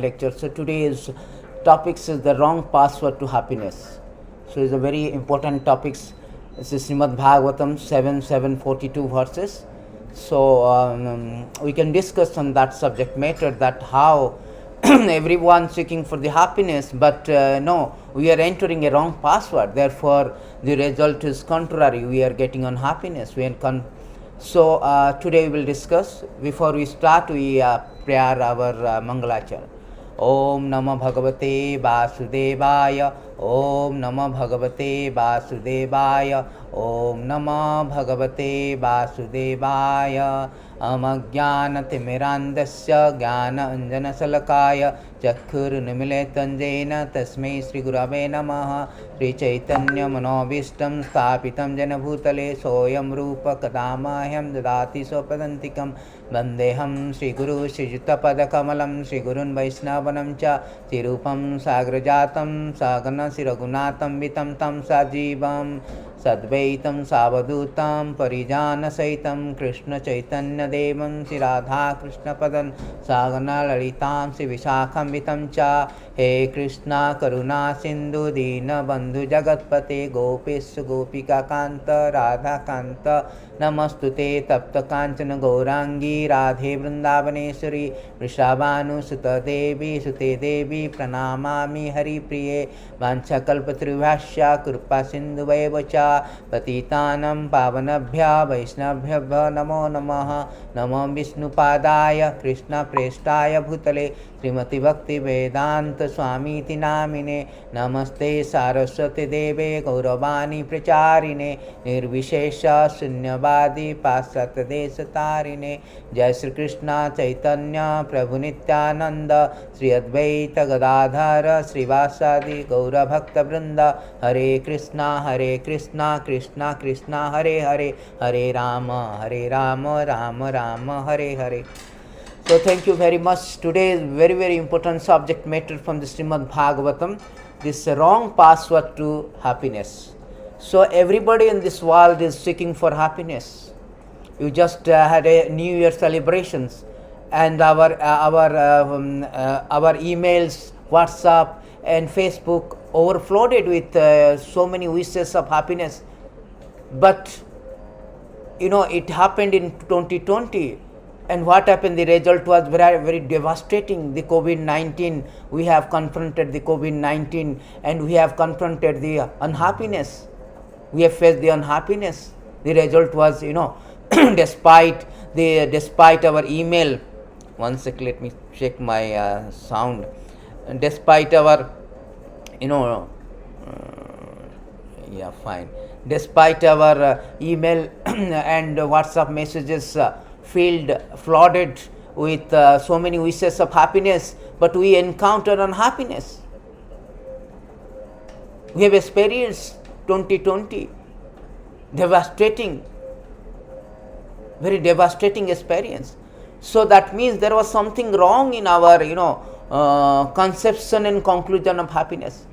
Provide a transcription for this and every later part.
lecture. So today's topics is the wrong password to happiness. So it's a very important topics. This is Srimad Bhagavatam 7:42 verses. So we can discuss on that subject matter, that how everyone seeking for the happiness, but no, we are entering a wrong password. Therefore, the result is contrary. We are getting unhappiness. So today we will discuss. Before we start, we prayer our Mangalachar. Om Namah Bhagavate Vasudevaya. Om Namah Bhagavate Vasudevaya. Om Namah Bhagavate Vasudevaya. Amagyanatimirandasya Jnana Anjana Salakaya Chakkhurunimiletam Jena Tasmai Sri Gurave Namaha. Sri Chaitanya Manobishtam Sthapitam Jena Bhutale Soyam Rupa Kadamahyam Dadati Sopadantikam Vandeham Sri Guru Sri Jutapada Kamalam Sri Gurun Vaishnavanam Cha Tirupam Sagrajatam Sagana Siragunatam Vitam Tam Sajivam Sadvaitam Savadutam Parijana Saitam Krishna Chaitanya Devam Sri Radha Krishna Padan Sagana Lalitam Sri Vishakham Vitam Cha He Krishna Karuna Sindhu Dina Bandhu Jagatpate Gopeshu Gopika Kanta Radha Kanta Namastute Tapta Kanchana Gaurangi Radhe Vrindavaneshwari Vrishabhanu Sutta Devi Sute Devi Pranamami Hari Priye Vancha Kalpatrivasya Krupa Sindhu Vaivacha Patitanam Pavanabhya Vaishnabhya Namo Namaha Namo Vishnupadaya Krishna Preshtaya Bhutale Srimati Bhakti Vedanta Swami Namine Namaste Saraswati Deve Gauravani Pracharine Nirvishesha Sunyavadi Pasat Desatarine Jai Sri Krishna Chaitanya Prabhu Nityananda Sri Advaita Gadadhara Srivasadi Gaura Bhakta Vrinda Hare Krishna Krishna Krishna Hare Hare Hare Rama Rama Rama Hare Hare. So thank you very much. Today is very important subject matter from the Srimad Bhagavatam. This wrong password to happiness. So everybody in this world is seeking for happiness. You just had a New Year celebrations, and our emails, WhatsApp and Facebook overflowed with so many wishes of happiness. But it happened in 2020. And what happened? The result was very devastating. The COVID-19, we have confronted the COVID-19 and we have confronted the unhappiness. We have faced the unhappiness. The result was, despite our email. One sec, let me check my sound. Despite our, fine. Despite our email and WhatsApp messages flooded with so many wishes of happiness, but we encounter unhappiness. We have experienced 2020 very devastating experience. So that means there was something wrong in our conception and conclusion of happiness.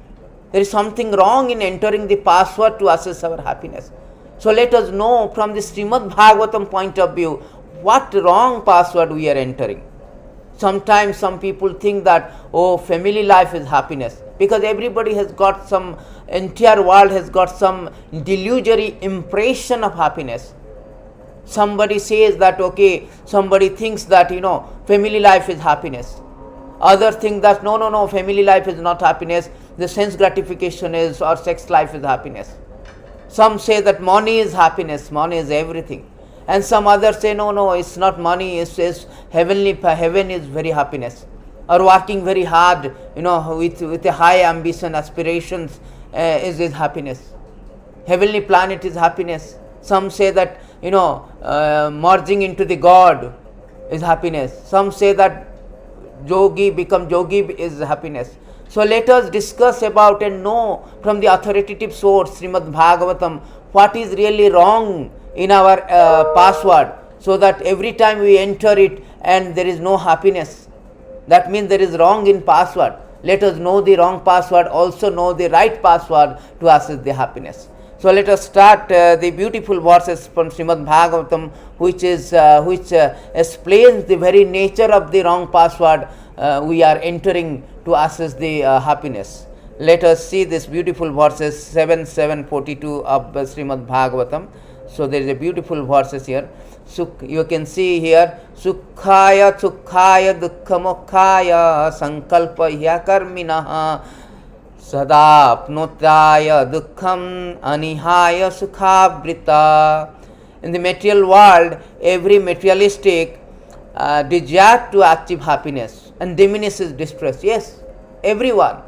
There is something wrong in entering the password to assess our happiness. So let us know from the Srimad Bhagavatam point of view what wrong password we are entering. Sometimes some people think that, family life is happiness, because everybody has got entire world has got some delusory impression of happiness. Somebody says that, somebody thinks that, family life is happiness. Others think that, no, family life is not happiness, the sense gratification is, or sex life is happiness. Some say that money is happiness, money is everything. And some others say, no, it's not money, it's heaven is very happiness. Or working very hard, with a high ambition, aspirations is happiness. Heavenly planet is happiness. Some say that, merging into the God is happiness. Some say that become yogi is happiness. So let us discuss about and know from the authoritative source, Srimad Bhagavatam, what is really wrong in our password, so that every time we enter it and there is no happiness, that means there is wrong in password. Let us know the wrong password, also know the right password to access the happiness. So let us start the beautiful verses from Srimad Bhagavatam, which explains the very nature of the wrong password we are entering to assess the happiness. Let us see this beautiful verses 7:42 of Srimad Bhagavatam. So there is a beautiful verses here. You can see here, Sukhaya Sukhaya Dukkhamokhaya Sankalpa Hyakarminaha Sadapnotaya Dukkham Anihaya Sukhabrita. In the material world, every materialistic desire to achieve happiness and diminishes distress. Yes, everyone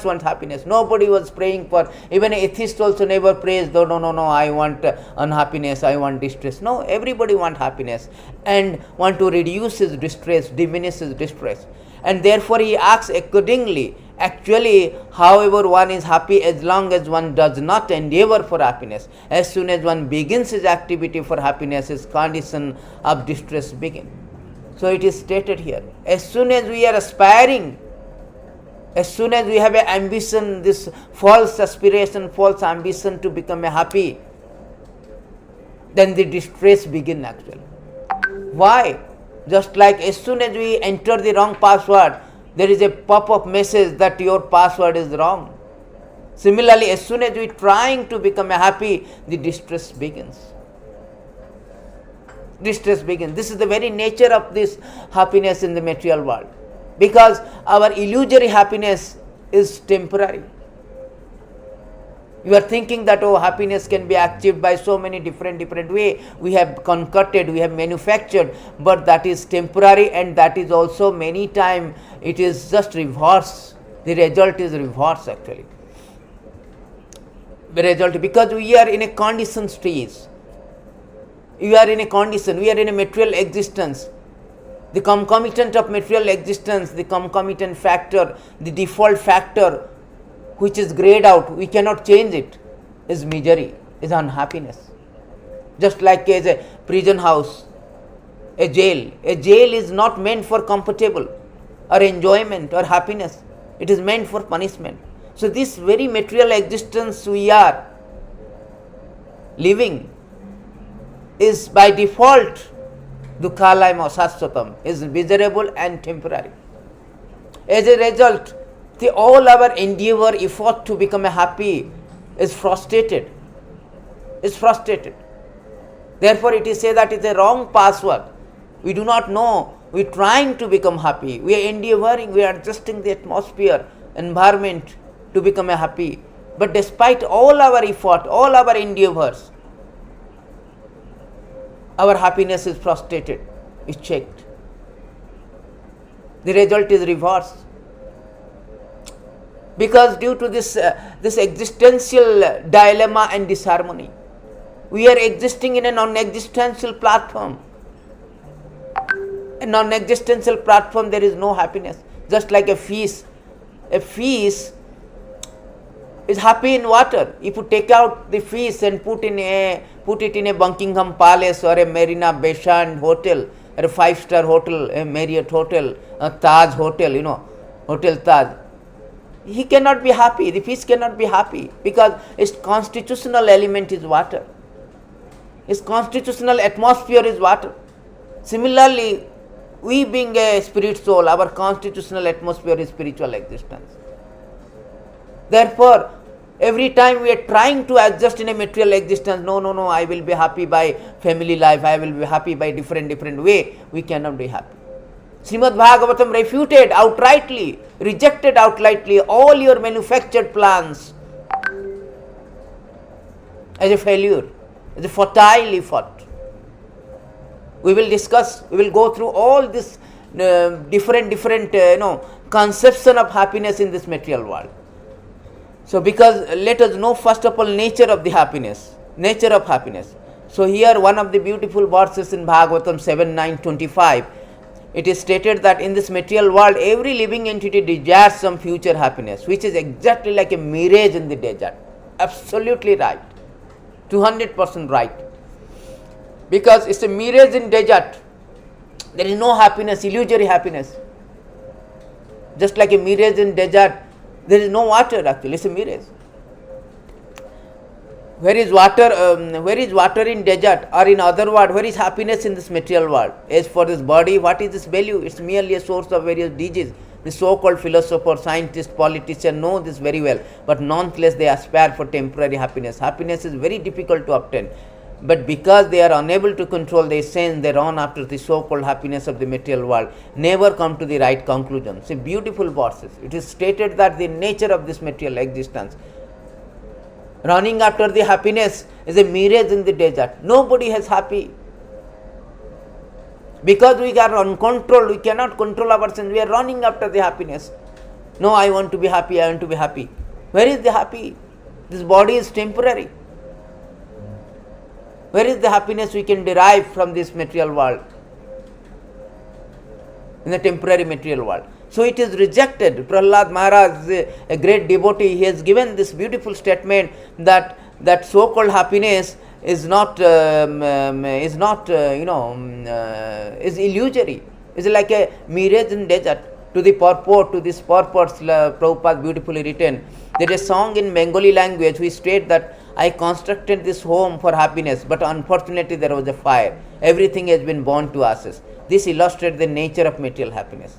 wants happiness. Nobody was praying for, even an atheist also never prays, no, I want unhappiness, I want distress. No, everybody wants happiness and want to reduce his distress, diminish his distress. And therefore he acts accordingly. Actually, however, one is happy as long as one does not endeavor for happiness. As soon as one begins his activity for happiness, his condition of distress begins. So it is stated here, as soon as we are aspiring, as soon as we have an ambition, this false aspiration, false ambition to become happy, then the distress begins actually. Why? Just like as soon as we enter the wrong password, there is a pop-up message that your password is wrong. Similarly, as soon as we are trying to become happy, the distress begins. Distress begins. This is the very nature of this happiness in the material world. Because our illusory happiness is temporary. You are thinking that, oh, happiness can be achieved by so many different ways. We have concocted, we have manufactured, but that is temporary, and that is also many times it is just reverse. The result is reverse actually. The result, because we are in a conditioned stage. We are in a condition, we are in a material existence. The concomitant of material existence, the concomitant factor, the default factor which is grayed out, we cannot change it, is misery, is unhappiness. Just like as a prison house, a jail is not meant for comfortable or enjoyment or happiness, it is meant for punishment. So this very material existence we are living is by default dukkhalayam sastvatam, is miserable and temporary. As a result, all our endeavor, effort to become happy is frustrated. Therefore, it is said that it is a wrong password. We do not know. We are trying to become happy. We are endeavoring. We are adjusting the atmosphere, environment to become happy. But despite all our effort, all our endeavors, our happiness is frustrated, is checked. The result is reversed. Because due to this existential dilemma and disharmony, we are existing in a non-existential platform. A non-existential platform, there is no happiness. Just like a fish. A fish is happy in water. If you take out the fish and put it in a Buckingham Palace or a Marina Bay Sands hotel, or a 5-star hotel, a Marriott hotel, a Taj hotel, Hotel Taj, he cannot be happy. The fish cannot be happy because its constitutional element is water. Its constitutional atmosphere is water. Similarly, we being a spirit soul, our constitutional atmosphere is spiritual existence. Therefore, every time we are trying to adjust in a material existence, no, I will be happy by family life, I will be happy by different way, we cannot be happy. Srimad Bhagavatam refuted outrightly, rejected outrightly all your manufactured plans as a failure, as a futile effort. We will discuss, we will go through all this different conception of happiness in this material world. So because let us know first of all nature of the happiness, nature of happiness. So here one of the beautiful verses in Bhagavatam 7:9-25, it is stated that in this material world every living entity desires some future happiness, which is exactly like a mirage in the desert. Absolutely right, 200% right. Because it's a mirage in desert, there is no happiness, illusory happiness. Just like a mirage in desert, there is no water actually, it's a mirage. Where is water in desert, or in other words, where is happiness in this material world? As for this body, what is its value? It's merely a source of various disease. The so-called philosophers, scientists, politicians know this very well, but nonetheless they aspire for temporary happiness. Happiness is very difficult to obtain, but because they are unable to control their sense, they run after the so-called happiness of the material world, never come to the right conclusion. See, beautiful verses. It is stated that the nature of this material existence, running after the happiness, is a mirage in the desert. Nobody has happy. Because we are uncontrolled, we cannot control our sense. We are running after the happiness. No, I want to be happy, I want to be happy. Where is the happy? This body is temporary. Where is the happiness we can derive from this material world? In the temporary material world. So it is rejected. Prahlad Maharaj, a great devotee, he has given this beautiful statement that so-called happiness is not is illusory. It's like a mirage in desert. To the purport, to this purport, Prabhupada beautifully written. There is a song in Bengali language which states that I constructed this home for happiness, but unfortunately there was a fire. Everything has been burned to ashes. This illustrates the nature of material happiness.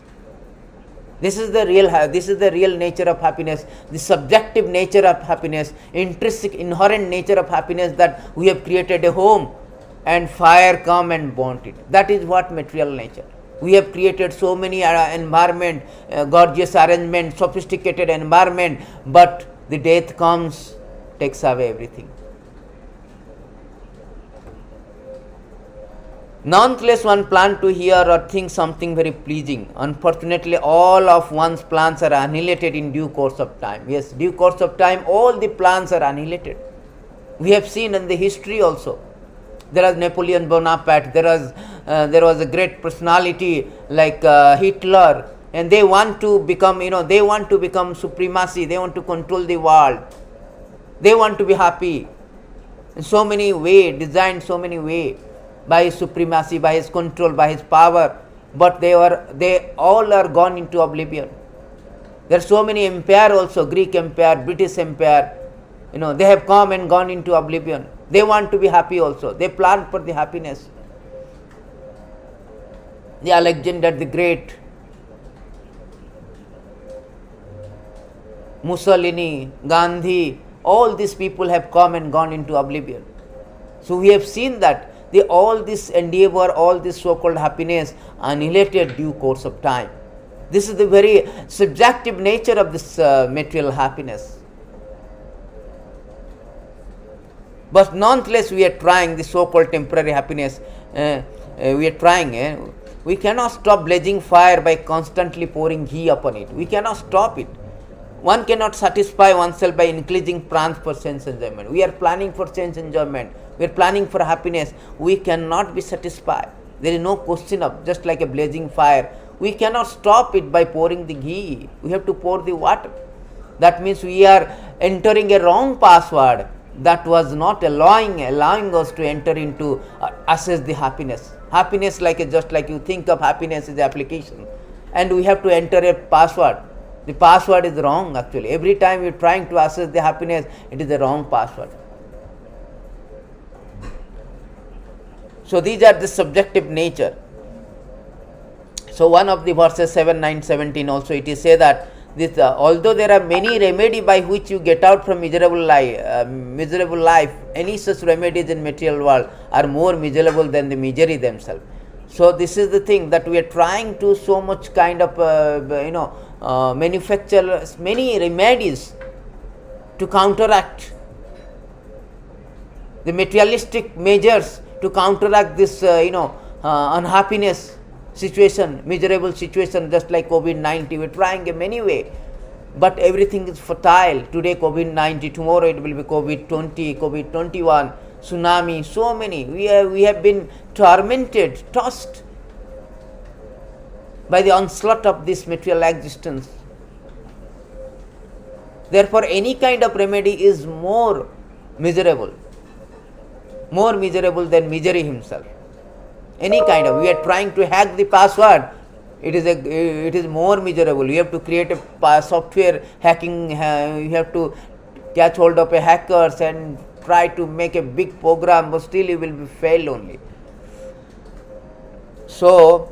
This is the real nature of happiness, the subjective nature of happiness, intrinsic, inherent nature of happiness, that we have created a home and fire come and burnt it. That is what material nature. We have created so many environment, gorgeous arrangement, sophisticated environment, but the death comes, takes away everything. Nonetheless, one plans to hear or think something very pleasing. Unfortunately, all of one's plans are annihilated in due course of time. Yes, due course of time, all the plans are annihilated. We have seen in the history also. There was Napoleon Bonaparte. There was a great personality like Hitler, and they want to become, they want to become supremacy. They want to control the world. They want to be happy. In so many ways, designed so many ways. By his supremacy, by his control, by his power, but they all are gone into oblivion. There are so many empire also, Greek empire, British empire, they have come and gone into oblivion. They want to be happy also. They plan for the happiness. The Alexander the Great, Mussolini, Gandhi, all these people have come and gone into oblivion. So we have seen that all this endeavor, all this so-called happiness annihilated due course of time. This is the very subjective nature of this material happiness. But nonetheless, we are trying the so-called temporary happiness. We are trying. We cannot stop blazing fire by constantly pouring ghee upon it. We cannot stop it. One cannot satisfy oneself by increasing plans for sense enjoyment. We are planning for sense enjoyment. We are planning for happiness. We cannot be satisfied. There is no question of, just like a blazing fire. We cannot stop it by pouring the ghee. We have to pour the water. That means we are entering a wrong password that was not allowing us to enter into, assess the happiness. Happiness, just like you think of happiness is the application. And we have to enter a password. The password is wrong actually. Every time you are trying to assess the happiness, it is the wrong password. So these are the subjective nature. So one of the verses 7, 9, 17 also it is say that this although there are many remedy by which you get out from miserable life, any such remedies in material world are more miserable than the misery themselves. So this is the thing that we are trying to so much kind of manufacture many remedies to counteract the materialistic measures, to counteract this unhappiness situation, miserable situation, just like COVID-19. We are trying in many ways, but everything is futile. Today COVID-19, tomorrow it will be COVID-20, COVID-21, tsunami, so many. We have been tormented, tossed by the onslaught of this material existence. Therefore, any kind of remedy is more miserable than misery himself. Any kind of, we are trying to hack the password, it is more miserable. You have to create a software hacking, you have to catch hold of a hackers and try to make a big program, but still you will be failed only. So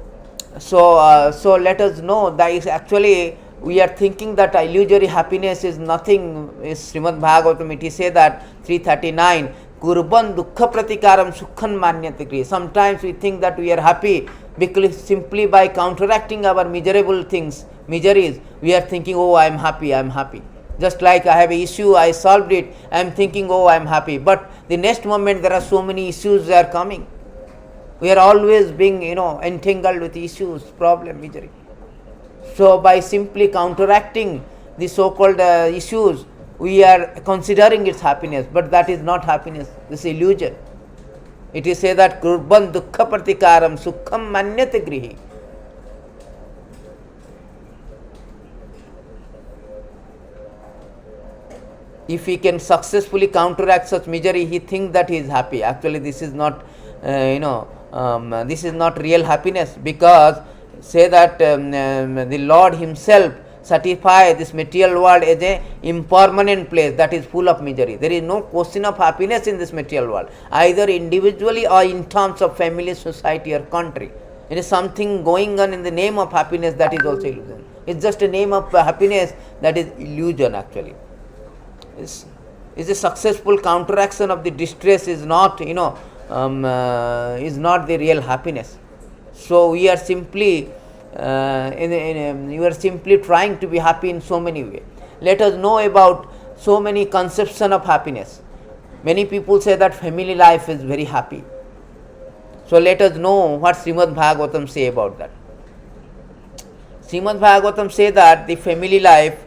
let us know that is actually we are thinking that illusory happiness is nothing. Is Srimad Bhagavatam, it is say that 339, Kurban dukkha pratikaram sukhan manyate. Sometimes we think that we are happy because simply by counteracting our miserable things, miseries, we are thinking, oh, I am happy, I am happy. Just like I have an issue, I solved it, I am thinking, oh, I am happy. But the next moment there are so many issues that are coming. We are always being, entangled with issues, problem, misery. So by simply counteracting the so-called issues, we are considering its happiness, but that is not happiness. This is illusion. It is said that kurban dukkha pratikaram sukham manyate grihi. If he can successfully counteract such misery, he thinks that he is happy. Actually, this is not, this is not real happiness, because say that the Lord Himself certify this material world as a impermanent place that is full of misery. There is no question of happiness in this material world, either individually or in terms of family, society, or country. It is something going on in the name of happiness, that is also illusion. It's just a name of happiness, that is illusion actually. Is a successful counteraction of the distress is not, is not the real happiness. So we are simply you are simply trying to be happy in so many ways. Let us know about so many conception of happiness. Many people say that family life is very happy. So let us know what Srimad Bhagavatam say about that. Srimad Bhagavatam say that the family life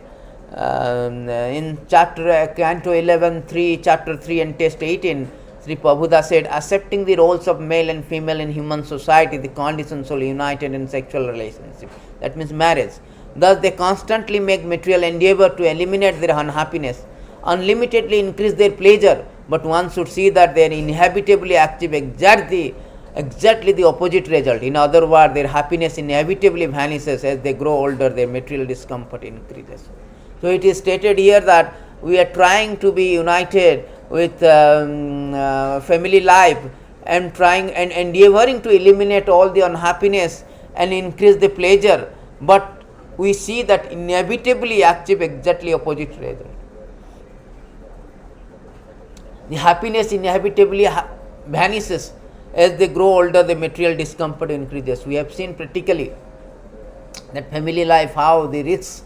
in chapter Canto 11, 3, chapter 3 and text 18, Sri Prabhupada said, accepting the roles of male and female in human society, the conditions are united in sexual relationship. That means marriage. Thus they constantly make material endeavor to eliminate their unhappiness, unlimitedly increase their pleasure, but one should see that they are inevitably achieve exactly the opposite result. In other words, their happiness inevitably vanishes as they grow older, their material discomfort increases. So it is stated here that we are trying to be united with family life and trying and endeavoring to eliminate all the unhappiness and increase the pleasure, but we see that inevitably achieve exactly opposite result. The happiness inevitably vanishes as they grow older, the material discomfort increases. We have seen practically that family life, how the risks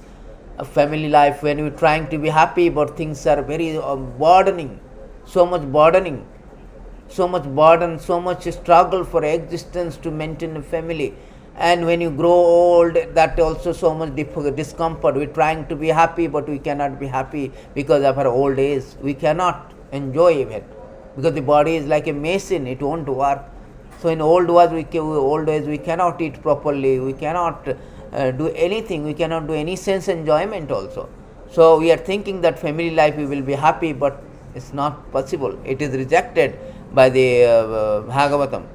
of family life, when we are trying to be happy, but things are very burdening, so much burden, so much struggle for existence to maintain a family. And when you grow old, that also so much discomfort. We are trying to be happy, but we cannot be happy because of our old age. We cannot enjoy even, because the body is like a machine, it won't work. So in old age we cannot eat properly, we cannot do anything, we cannot do any sense enjoyment also. So we are thinking that family life we will be happy, but it's not possible. It is rejected by the Bhagavatam,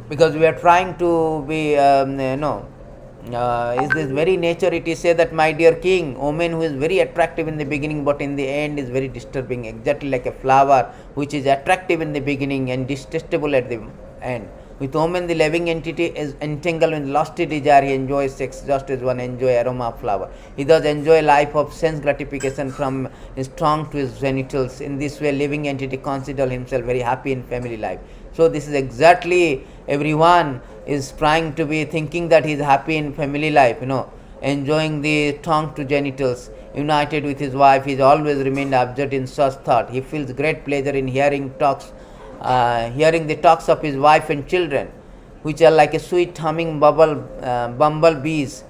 because we are trying to be is this very nature. It is said that, my dear king, woman who is very attractive in the beginning but in the end is very disturbing, exactly like a flower which is attractive in the beginning and detestable at the end. With woman, the living entity is entangled in lusty desire. He enjoys sex just as one enjoys aroma of flower. He does enjoy life of sense gratification from his tongue to his genitals. In this way, living entity considers himself very happy in family life. So this is exactly, everyone is trying to be thinking that he is happy in family life, enjoying the tongue to genitals, united with his wife. He has always remained absorbed in such thought. He feels great pleasure in hearing the talks of his wife and children, which are like a sweet humming bumblebees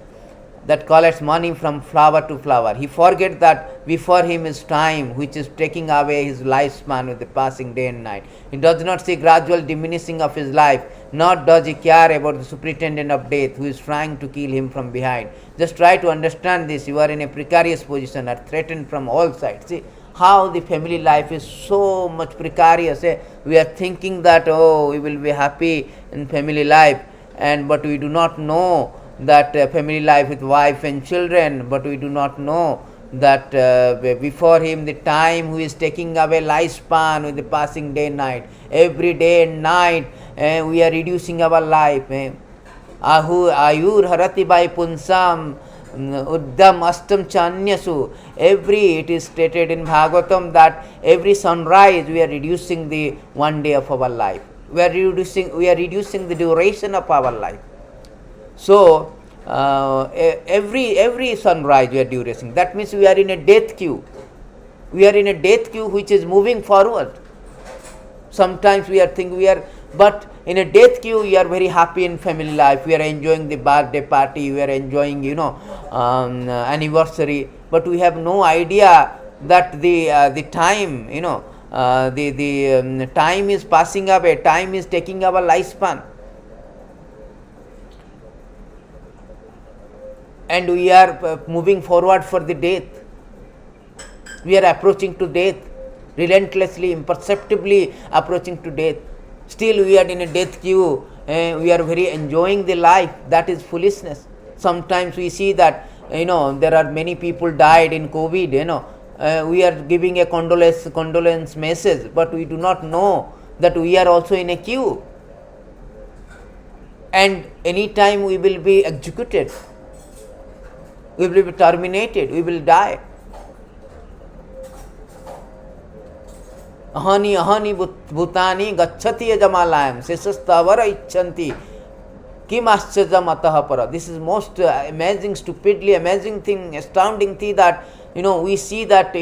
that collects money from flower to flower. He forgets that before him is time, which is taking away his lifespan with the passing day and night. He does not see gradual diminishing of his life, nor does he care about the superintendent of death who is trying to kill him from behind. Just try to understand this. You are in a precarious position, are threatened from all sides. See how the family life is so much precarious. We are thinking that, we will be happy in family life, but we do not know that family life with wife and children, but we do not know that before him the time who is taking away lifespan with the passing day and night. Every day and night we are reducing our life. Ahu ayur harati by punsam uddam astam chanyasu. It is stated in Bhagavatam that every sunrise we are reducing the one day of our life. We are reducing the duration of our life. So every sunrise we are reducing. That means we are in a death queue. We are in a death queue which is moving forward. Sometimes we are thinking but in a death queue we are very happy in family life. We are enjoying the birthday party. We are enjoying anniversary. But we have no idea that the time the time is passing away. Time is taking our lifespan. And we are moving forward for the death. We are approaching to death, relentlessly, imperceptibly approaching to death. Still we are in a death queue. We are very enjoying the life. That is foolishness. Sometimes we see that there are many people died in COVID. We are giving a condolence message, but we do not know that we are also in a queue. And any time we will be executed. We will be terminated, we will die. Ahani bhutani gacchati yajamalayam sesasthavara icchanti kim aschajam atah para. This is most amazing, stupidly amazing thing, astounding thing that we see that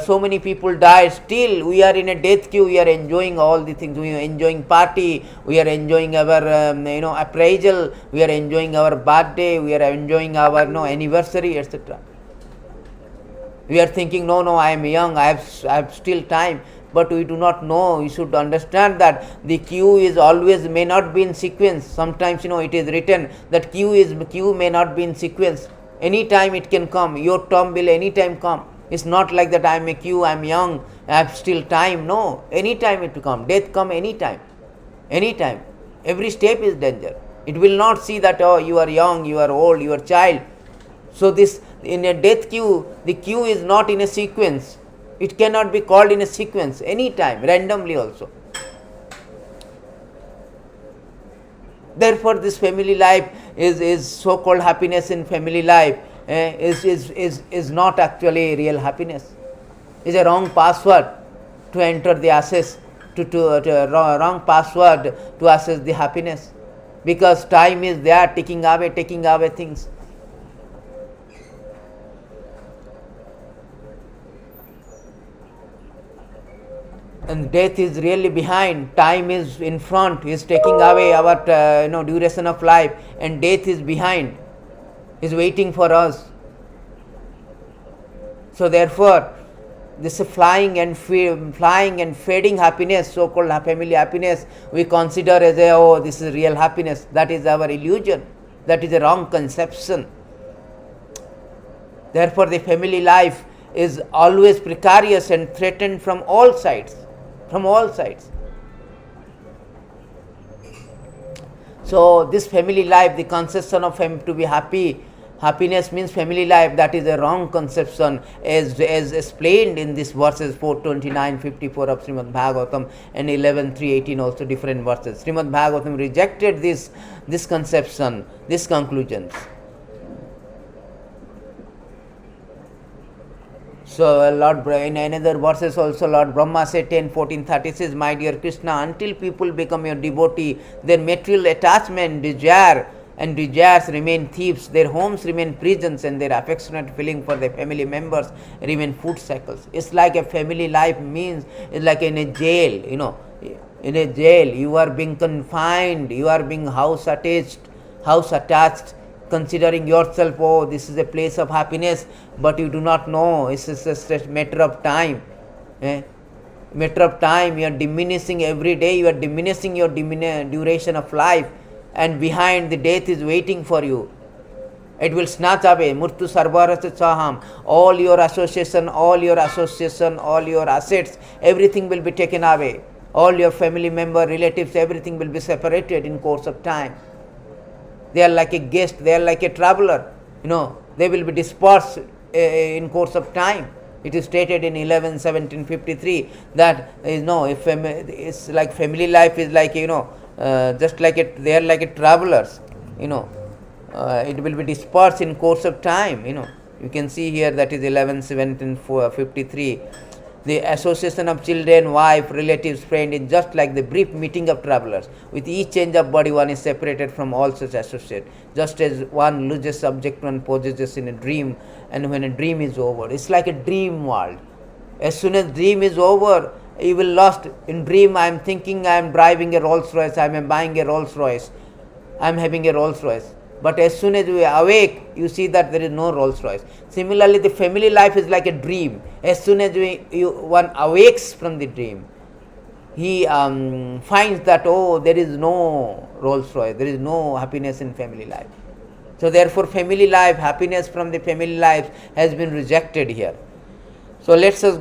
so many people die. Still we are in a death queue. We are enjoying all the things. We are enjoying party. We are enjoying our appraisal. We are enjoying our birthday. We are enjoying our anniversary, etc. We are thinking, no, I am young. I have still time. But we do not know. You should understand that the queue is always may not be in sequence. Sometimes it is written that queue may not be in sequence. Any time it can come. Your term will any time come. It's not like that I am a queue, I am young, I have still time. No, any time it will come. Death come any time. Any time. Every step is danger. It will not see that you are young, you are old, you are child. So this in a death queue, the queue is not in a sequence. It cannot be called in a sequence any time, randomly also. Therefore this family life is so-called happiness in family life is not actually real happiness. Is a wrong password to enter the access to wrong password to access the happiness, because time is there taking away things. And death is really behind, time is in front, is taking away our duration of life, and death is behind, is waiting for us. So therefore this flying and fading happiness, so-called family happiness, we consider as this is real happiness. That is our illusion. That is a wrong conception. Therefore the family life is always precarious and threatened from all sides. So this family life, the conception of to be happiness means family life, that is a wrong conception, as explained in these verses 429, 54 of Srimad Bhagavatam and 11, 3, 18 also different verses. Srimad Bhagavatam rejected this conception, these conclusions. So Lord, in another verses also Lord Brahma said 10, 14, 30 says, my dear Krishna, until people become your devotee, their material attachment, desires remain thieves, their homes remain prisons, and their affectionate feeling for their family members remain food cycles. It's like a family life means, it's like in a jail, in a jail you are being confined, you are being house attached, considering yourself, this is a place of happiness, but you do not know, it's just a matter of time. Matter of time, you are diminishing every day, you are diminishing your duration of life, and behind the death is waiting for you. It will snatch away, murtu sarvarasya chaham, all your association, all your assets, everything will be taken away. All your family member, relatives, everything will be separated in course of time. They are like a guest, they are like a traveler, they will be dispersed in course of time. It is stated in 11-1753 that if it's like family life is like just like they are like a travelers. It will be dispersed in course of time. You can see here that is 11-1753. The association of children, wife, relatives, friend is just like the brief meeting of travelers. With each change of body, one is separated from all such associates. Just as one loses subject one possesses in a dream, and when a dream is over, it's like a dream world. As soon as dream is over, you will lost. In dream, I am thinking I am driving a Rolls Royce, I am buying a Rolls Royce, I am having a Rolls Royce. But as soon as we awake, you see that there is no Rolls Royce. Similarly, the family life is like a dream. As soon as one awakes from the dream, he finds that, there is no Rolls Royce, there is no happiness in family life. So therefore, family life, happiness from the family life has been rejected here. So let us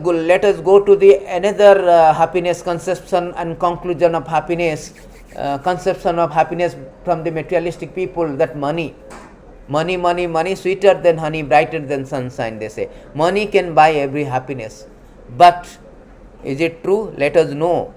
go to the another happiness conception and conclusion of happiness. Conception of happiness from the materialistic people, that money, sweeter than honey, brighter than sunshine, they say. Money can buy every happiness. But is it true? Let us know.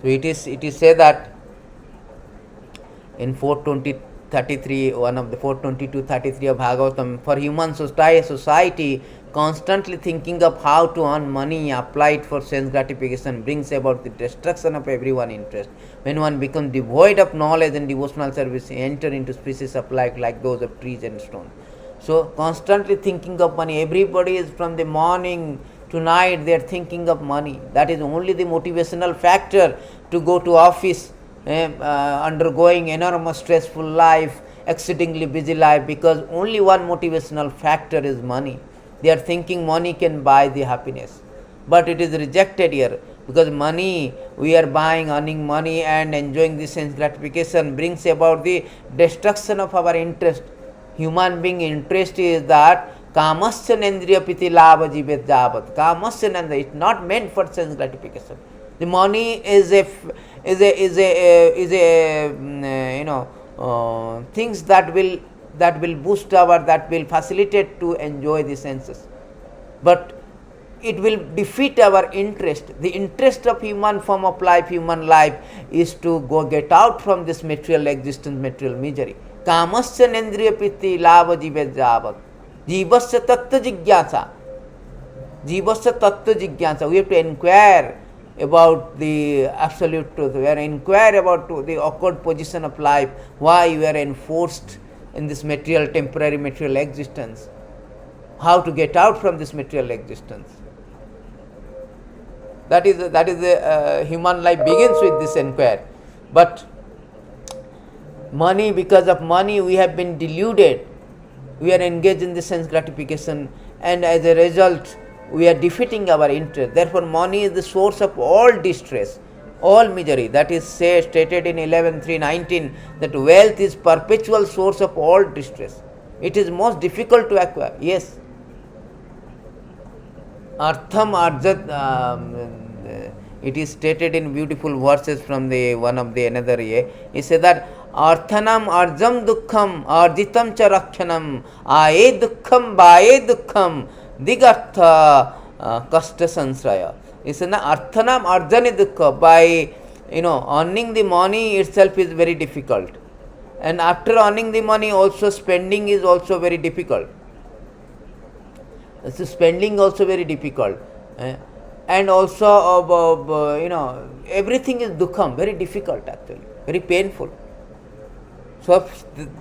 So it is said that in 420:33, one of the 422:33 of Bhagavatam, for human society constantly thinking of how to earn money applied for sense gratification brings about the destruction of everyone's interest. When one becomes devoid of knowledge and devotional service, enter into species of life like those of trees and stones. So constantly thinking of money, everybody is from the morning to night they are thinking of money. That is only the motivational factor to go to office, undergoing enormous stressful life, exceedingly busy life, because only one motivational factor is money. They are thinking money can buy the happiness. But it is rejected here, because money, we are buying, earning money and enjoying the sense gratification brings about the destruction of our interest. Human being interest is that kamasya nendriya piti labha jivet javat. Kamasya nendriya, it's not meant for sense gratification. The money is things that will boost that will facilitate to enjoy the senses. But it will defeat our interest. The interest of human form of life, human life, is to get out from this material existence, material misery. Kamasya nendriya piti labha jivet javat. Jivasya tattva jigyasa. Jivasya tattva jigyasa. We have to inquire about the absolute truth. We are inquire about the awkward position of life, why we are enforced in this material, temporary material existence, how to get out from this material existence. That is the human life begins with this inquiry. But money, because of money we have been deluded. We are engaged in the sense gratification, and as a result we are defeating our interest. Therefore money is the source of all distress, all misery. That is stated in 11.3.19 that wealth is perpetual source of all distress. It is most difficult to acquire. Yes. Artham Arjat, it is stated in beautiful verses from the one of the another year. He said that Arthanam arjam dukkham arjitam cha rakshanam aye dukkham baye dukkham digartha kasta sansraya. He said Arthanam arjani dukkha, by earning the money itself is very difficult, and after earning the money also spending is also very difficult. So spending also very difficult, and also everything is dukkham, very difficult actually, very painful. So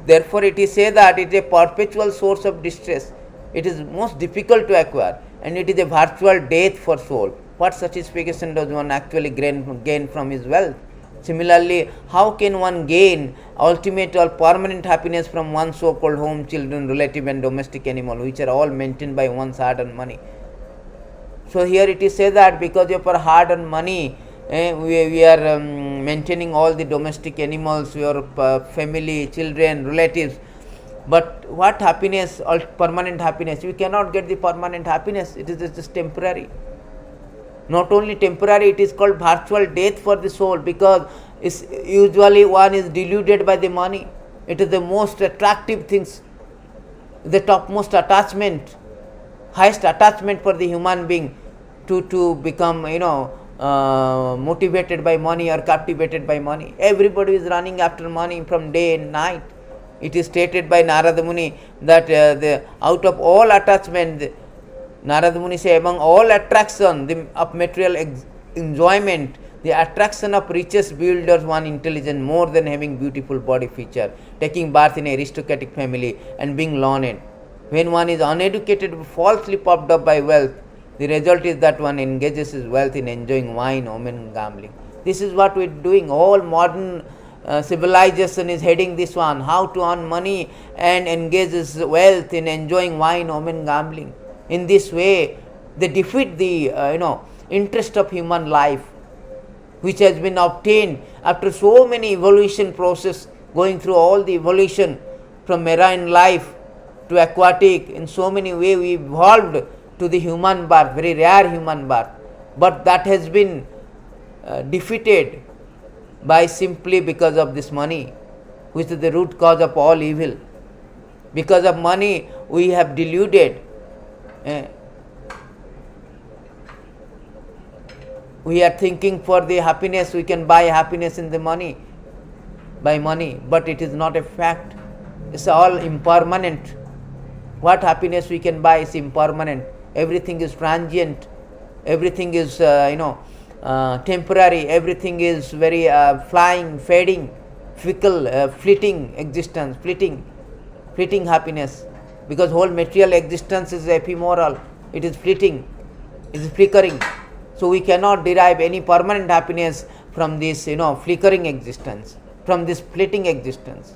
therefore it is said that it is a perpetual source of distress. It is most difficult to acquire, and it is a virtual death for soul. What satisfaction does one actually gain from his wealth? Similarly, how can one gain ultimate or permanent happiness from one's so-called home, children, relative and domestic animal, which are all maintained by one's hard-earned money? So here it is said that because of our hard-earned money, we are maintaining all the domestic animals, your family, children, relatives. But what happiness or permanent happiness? We cannot get the permanent happiness. It is just temporary. Not only temporary, it is called virtual death for the soul, because it's usually one is deluded by the money. It is the most attractive things, the topmost attachment, highest attachment for the human being to become motivated by money or captivated by money. Everybody is running after money from day and night. It is stated by Narada Muni that out of all attachment, Narada Muni say, among all attraction of material enjoyment, the attraction of riches builders one intelligent more than having beautiful body feature, taking birth in an aristocratic family and being learned. When one is uneducated, falsely puffed up by wealth, the result is that one engages his wealth in enjoying wine, women, gambling. This is what we are doing. All modern civilization is heading this one, how to earn money and engage his wealth in enjoying wine, women, gambling. In this way, they defeat the interest of human life, which has been obtained after so many evolution process, going through all the evolution from marine life to aquatic. In so many ways we evolved to the human birth, very rare human birth. But that has been defeated by simply because of this money, which is the root cause of all evil. Because of money we have deluded. We are thinking for the happiness, we can buy happiness in the money, by money, but it is not a fact. It's all impermanent. What happiness we can buy is impermanent. Everything is transient. Everything is temporary. Everything is very flying, fading, fickle, fleeting existence, fleeting happiness. Because whole material existence is ephemeral. It is fleeting. It is flickering. So we cannot derive any permanent happiness from this flickering existence, from this fleeting existence.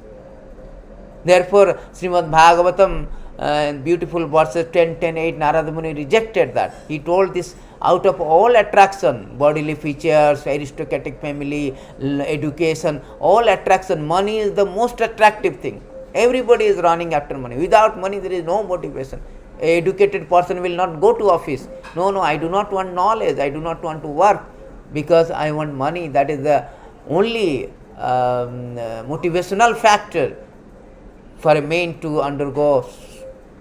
Therefore, Srimad Bhagavatam, beautiful verses 10, 10, 8, Narada Muni rejected that. He told this, out of all attraction, bodily features, aristocratic family, education, all attraction, money is the most attractive thing. Everybody is running after money. Without money, there is no motivation. An educated person will not go to office. No, I do not want knowledge. I do not want to work because I want money. That is the only motivational factor for a man to undergo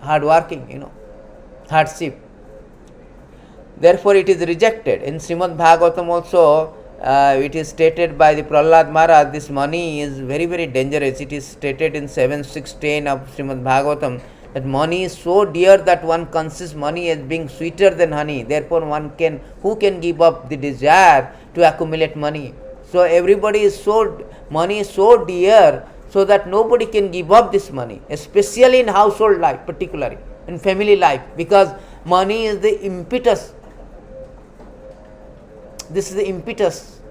hard working, hardship. Therefore, it is rejected. In Srimad Bhagavatam also, it is stated by the Prahlad Maharaj, this money is very, very dangerous. It is stated in 7.6.10 of Srimad Bhagavatam that money is so dear that one considers money as being sweeter than honey. Therefore, who can give up the desire to accumulate money? So everybody money is so dear, so that nobody can give up this money, especially in household life, particularly in family life, because money is the impetus. This is the impetus.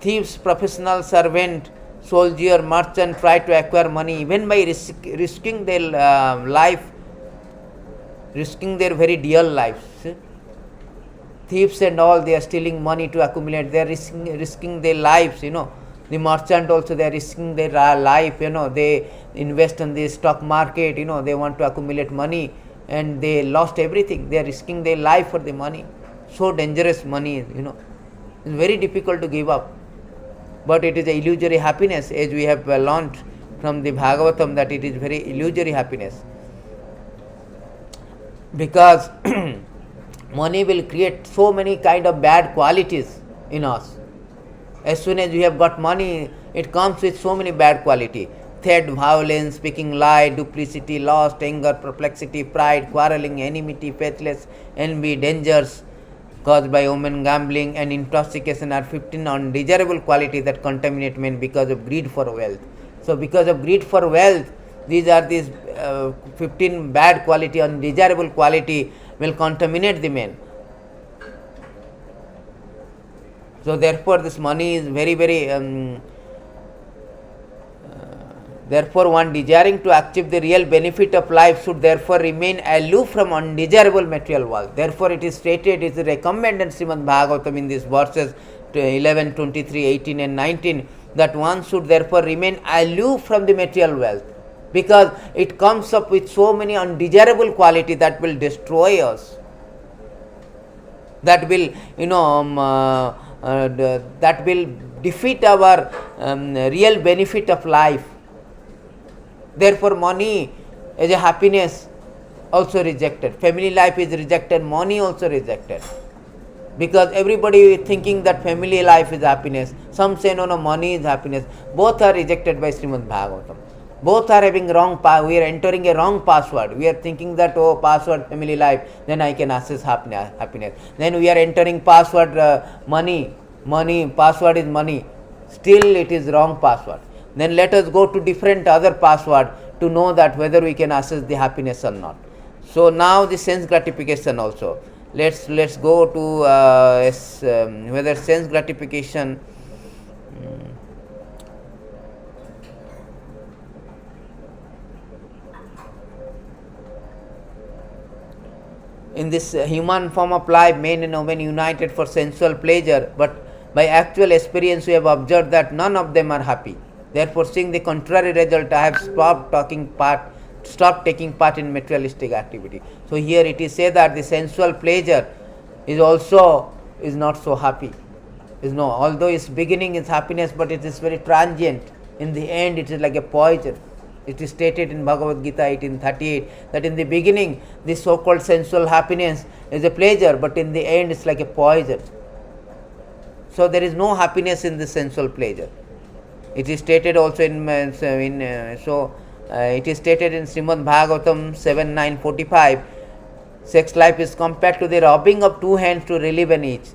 Thieves, professional servant, soldier, merchant try to acquire money even by risking their life, risking their very dear lives. Thieves and all, they are stealing money to accumulate. They are risking their lives, The merchant also, they are risking their life, They invest in the stock market, They want to accumulate money and they lost everything. They are risking their life for the money. So dangerous money is, It's very difficult to give up. But it is an illusory happiness, as we have learnt from the Bhagavatam, that it is very illusory happiness. Because money will create so many kind of bad qualities in us. As soon as we have got money, it comes with so many bad qualities. Theft, violence, speaking lie, duplicity, lust, anger, perplexity, pride, quarreling, enmity, faithless, envy, dangers caused by women, gambling and intoxication are 15 undesirable qualities that contaminate men because of greed for wealth. So because of greed for wealth, these 15 bad quality, undesirable quality will contaminate the men. So therefore this money is very, very therefore one desiring to achieve the real benefit of life should therefore remain aloof from undesirable material wealth. Therefore it is stated, it is recommended in Srimad Bhagavatam in these verses 11, 23, 18 and 19, that one should therefore remain aloof from the material wealth, because it comes up with so many undesirable qualities that will destroy us, that will that will defeat our real benefit of life. Therefore money is a happiness also rejected, family life is rejected, money also rejected, because everybody is thinking that family life is happiness. Some say no, money is happiness. Both are rejected by Srimad Bhagavatam. Both are having wrong we are entering a wrong password. We are thinking that password family life, then I can access happiness. Then we are entering password money, password is money, still it is wrong password. Then let us go to different other password to know that whether we can access the happiness or not. So now the sense gratification also. Let's go to whether sense gratification in this human form of life, men and women united for sensual pleasure, but by actual experience we have observed that none of them are happy. Therefore, seeing the contrary result, I have stopped taking part in materialistic activity. So here it is said that the sensual pleasure is not so happy. Although its beginning is happiness, but it is very transient. In the end, it is like a poison. It is stated in Bhagavad Gita 18:38 that in the beginning this so-called sensual happiness is a pleasure, but in the end it's like a poison. So there is no happiness in the sensual pleasure. It is stated also it is stated in Srimad Bhagavatam 7:9-45. Sex life is compared to the rubbing of two hands to relieve an itch.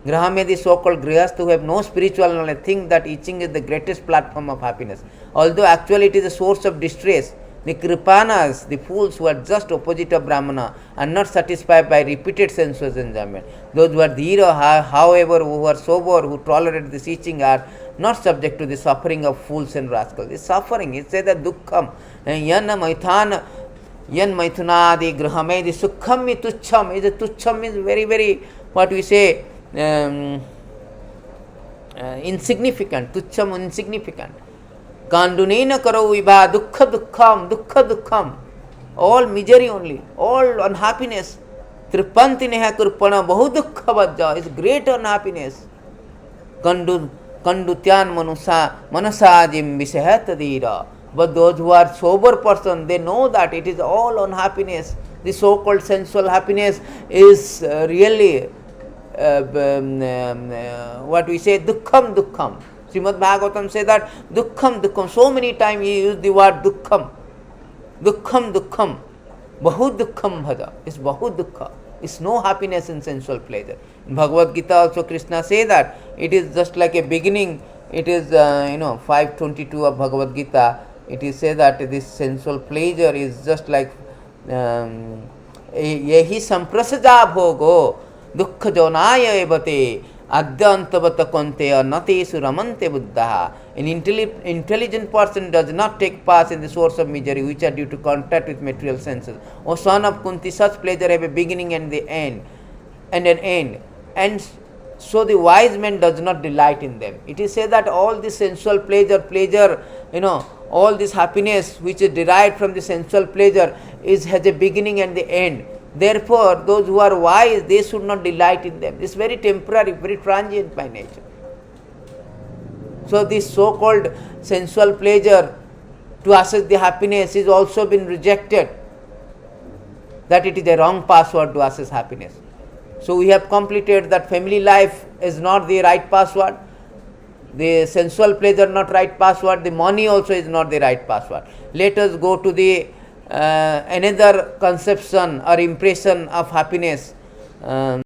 Grahame, the so-called grihastha who have no spiritual knowledge, think that itching is the greatest platform of happiness, although actually it is a source of distress. The kripanas, the fools who are just opposite of Brahmana, are not satisfied by repeated sensuous enjoyment. Those who are dhira, however, who are sober, who tolerate this itching, are not subject to the suffering of fools and rascals. The suffering, it says that dukkham, yan maithunadi grahame, the sukham mi tuchham, is a tuchham is very, very, what we say, insignificant, tuchham insignificant. Kandunena karo viva dukkha dukkam, all misery only, all unhappiness. Tripanti neha kurpana bahu dukkha vajja, is great unhappiness. Kandutyan manasa jim visayatadira. But those who are sober person, they know that it is all unhappiness. The so-called sensual happiness is really what we say, dukkham. Srimad Bhagavatam says that dukkham. So many times he used the word dukkham, bahu dukkham bhaja. It's bahu dukkha. It's no happiness in sensual pleasure. In Bhagavad Gita also Krishna says that it is just like a beginning. It is 5:22 of Bhagavad Gita. It is said that this sensual pleasure is just like yehi samprasaja bhogo dukkha jonaya evate adyantavata konteya natesu ramante buddha. An intelligent person does not take part in the source of misery which are due to contact with material senses. O son of Kunti, such pleasure have a beginning and an end, and so the wise man does not delight in them. It is said that all this sensual pleasure, all this happiness which is derived from the sensual pleasure has a beginning and the end. Therefore, those who are wise, they should not delight in them. It is very temporary, very transient by nature. So this so-called sensual pleasure to access the happiness is also been rejected, that it is a wrong password to access happiness. So we have completed that family life is not the right password, the sensual pleasure not right password, the money also is not the right password. Let us go to the another conception or impression of happiness.